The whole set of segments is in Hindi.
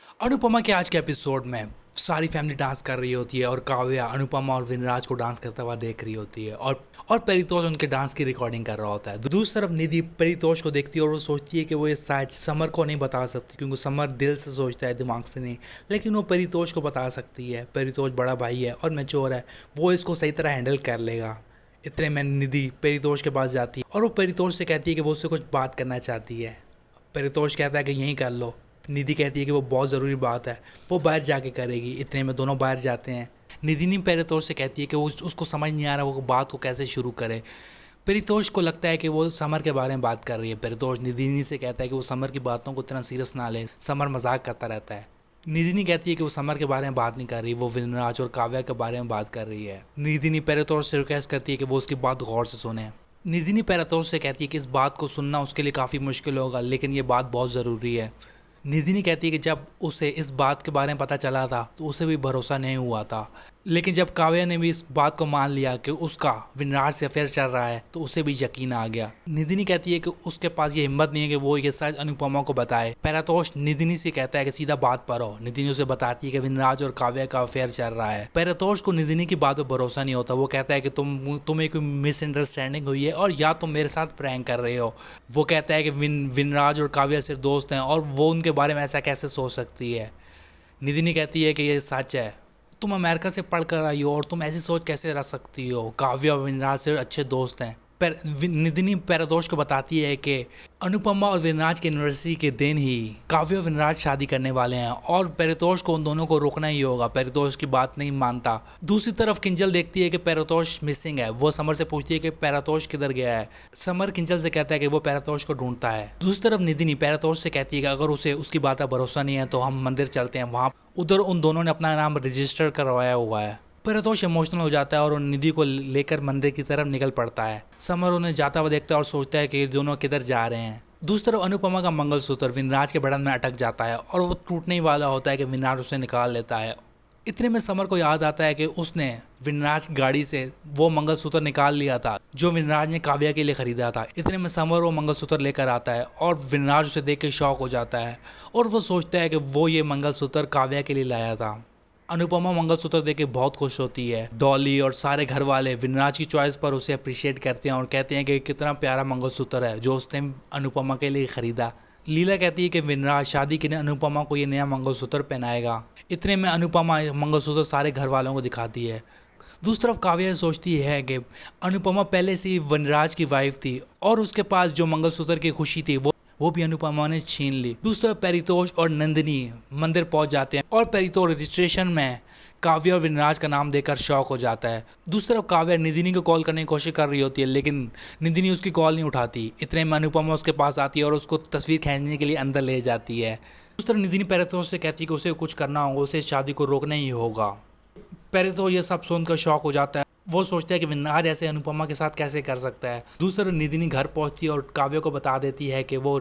अनुपमा के आज के एपिसोड में सारी फैमिली डांस कर रही होती है और काव्या अनुपमा और विनराज को डांस करता हुआ देख रही होती है और परितोष उनके डांस की रिकॉर्डिंग कर रहा होता है। दूसरी तरफ निधि परितोष को देखती है और वो सोचती है कि वो ये शायद समर को नहीं बता सकती क्योंकि समर दिल से सोचता है, दिमाग से नहीं, लेकिन वो परितोष को बता सकती है। परितोष बड़ा भाई है और मैच्योर है, वो इसको सही तरह हैंडल कर लेगा। इतने में निधि परितोष के पास जाती है और वो परितोष से कहती है कि वो उससे कुछ बात करना चाहती है। परितोष कहता है कि यहीं कर लो। निधि कहती है कि वो बहुत ज़रूरी बात है, वो बाहर जाके करेगी। इतने में दोनों बाहर जाते हैं। निधि ने परितोष से कहती है कि वो उसको समझ नहीं आ रहा वो बात को कैसे शुरू करे। परितोष को लगता है कि वो समर के बारे में बात कर रही है। परितोष निधिनी से कहता है कि वो समर की बातों को इतना सीरियस ना ले, समर मजाक करता रहता है। निधिनी कहती है कि वो समर के बारे में बात नहीं कर रही, वो विनराज और काव्या के बारे में बात कर रही है। निधिनी परितोष से रिक्वेस्ट करती है कि वो उसकी बात गौर से सुने। निधिनी परितोष से कहती है कि इस बात को सुनना उसके लिए काफ़ी मुश्किल होगा, लेकिन ये बात बहुत ज़रूरी है। निधिनी कहती है कि जब उसे इस बात के बारे में पता चला था तो उसे भी भरोसा नहीं हुआ था, लेकिन जब काव्या ने भी इस बात को मान लिया कि उसका विनराज से अफेयर चल रहा है तो उसे भी यकीन आ गया। निधिनी कहती है कि उसके पास ये हिम्मत नहीं है कि वो ये सच अनुपमा को बताए। परितोष निधिनी से कहता है कि सीधा बात पर हो। निधिनी उसे बताती है कि विनराज और काव्या का अफेयर चल रहा है। परितोष को निधिनी की बात पर भरोसा नहीं होता। वो कहता है कि तुम्हें कोई मिसअंडरस्टैंडिंग हुई है और या तुम मेरे साथ प्रैंक कर रहे हो। वो कहता है कि विनराज और काव्या सिर्फ दोस्त हैं और वो उनके बारे में ऐसा कैसे सोच सकती है। निधिनी कहती है कि ये सच है, तुम अमेरिका से पढ़ कर आई हो और तुम ऐसी सोच कैसे रख सकती हो। काव्या और विनराज से अच्छे दोस्त हैं। निधिनी परितोष को बताती है कि अनुपमा और विनराज के यूनिवर्सिटी के दिन ही काव्या और विनराज शादी करने वाले हैं और परितोष को उन दोनों को रोकना ही होगा। परितोष की बात नहीं मानता। दूसरी तरफ किंजल देखती है कि परितोष मिसिंग है। वो समर से पूछती है कि परितोष किधर गया है। समर किंजल से कहता है कि वो परितोष को ढूंढता है। दूसरी तरफ निधिनी परितोष से कहती है कि अगर उसे उसकी बात का भरोसा नहीं है तो हम मंदिर चलते हैं, वहाँ उधर उन दोनों ने अपना नाम रजिस्टर करवाया हुआ है। परितोष इमोशनल हो जाता है और निधि को लेकर मंदिर की तरफ निकल पड़ता है। समर उन्हें जाता हुआ देखता है और सोचता है कि ये दोनों किधर जा रहे हैं। दूसरी तरफ अनुपमा का मंगलसूत्र विनराज के बटन में अटक जाता है और वो टूटने वाला होता है कि विनराज उसे निकाल लेता है। इतने में समर को याद आता है कि उसने विनराज की गाड़ी से वो मंगलसूत्र निकाल लिया था जो विनराज ने काव्या के लिए खरीदा था। इतने में समर वो मंगलसूत्र लेकर आता है और विनराज उसे देख के शॉक हो जाता है और वो सोचता है कि वो ये मंगलसूत्र काव्या के लिए लाया था। अनुपमा मंगलसूत्र देख के बहुत खुश होती है। डॉली और सारे घर वाले विनराज की चॉइस पर उसे अप्रिशिएट करते हैं और कहते हैं कि कितना प्यारा मंगलसूत्र है जो उसने अनुपमा के लिए खरीदा। लीला कहती है कि विनराज शादी के लिए अनुपमा को ये नया मंगलसूत्र पहनाएगा। इतने में अनुपमा मंगलसूत्र सारे घर वालों को दिखाती है। दूसरी तरफ काव्या सोचती है कि अनुपमा पहले से ही विनराज की वाइफ थी और उसके पास जो मंगलसूत्र की खुशी थी वो भी अनुपमा ने छीन ली। दूसरा परितोष और नंदिनी मंदिर पहुंच जाते हैं और परितोष रजिस्ट्रेशन में काव्या और विनराज का नाम देकर शॉक हो जाता है। दूसरी तरफ काव्या निधिनी को कॉल करने की कोशिश कर रही होती है, लेकिन निधिनी उसकी कॉल नहीं उठाती। इतने में अनुपमा उसके पास आती है और उसको तस्वीर खींचने के लिए अंदर ले जाती है। दूसरी तरफ निधिनी परितोष से कहती है कि उसे कुछ करना होगा, उसे शादी को रोकना ही होगा। परितोष ये सब सुनकर शॉक हो जाता है। वो सोचता है कि विनराज ऐसे अनुपमा के साथ कैसे कर सकता है। दूसरी तरफ निधिनी घर पहुंचती है और काव्या को बता देती है कि वो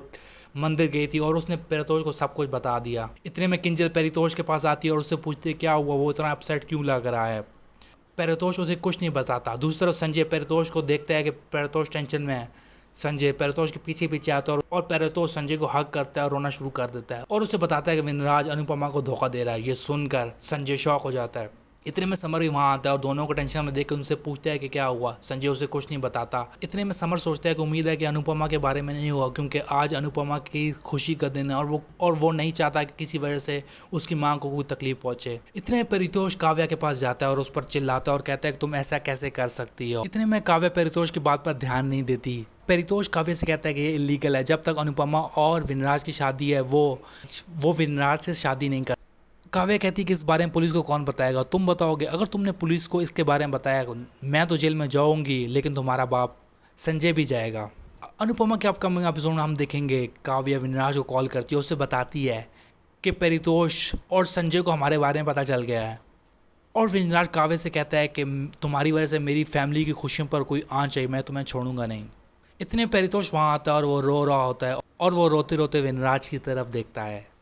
मंदिर गई थी और उसने परितोष को सब कुछ बता दिया। इतने में किंजल परितोष के पास आती है और उससे पूछती है क्या हुआ, वो इतना अपसेट क्यों लग रहा है। परितोष उसे कुछ नहीं बताता। दूसरी तरफ संजय परितोष को देखता है कि परितोष टेंशन में है। संजय परितोष के पीछे पीछे आता है और परितोष संजय को हक करता है और रोना शुरू कर देता है और उसे बताता है कि विनराज अनुपमा को धोखा दे रहा है। ये सुनकर संजय शॉक हो जाता है। इतने में समर भी वहाँ आता है और दोनों को टेंशन में देख कर उनसे पूछता है कि क्या हुआ। संजय उसे कुछ नहीं बताता। इतने में समर सोचता है कि उम्मीद है कि अनुपमा के बारे में नहीं हुआ, क्योंकि आज अनुपमा की खुशी का दिन है और वो नहीं चाहता कि किसी वजह से उसकी माँ को कोई तकलीफ पहुंचे। इतने में परितोष काव्या के पास जाता है और उस पर चिल्लाता है और कहता है कि तुम ऐसा कैसे कर सकती हो। इतने में काव्या परितोष की बात पर ध्यान नहीं देती। परितोष काव्या से कहता है कि ये इलीगल है। जब तक अनुपमा और विनराज की शादी है वो विनराज से शादी नहीं कर। काव्या कहती है कि इस बारे में पुलिस को कौन बताएगा, तुम बताओगे। अगर तुमने पुलिस को इसके बारे में बताया मैं तो जेल में जाऊंगी, लेकिन तुम्हारा बाप संजय भी जाएगा। अनुपमा के अपकमिंग एपिसोड में हम देखेंगे काव्या विनराज को कॉल करती है, उससे बताती है कि परितोष और संजय को हमारे बारे में पता चल गया है और विनराज काव्या से कहता है कि तुम्हारी वजह से मेरी फैमिली की खुशियों पर कोई आँच आई, मैं तुम्हें छोड़ूंगा नहीं। इतने परितोष वहाँ आता है और वो रो रहा होता है और वो रोते रोते विनराज की तरफ देखता है।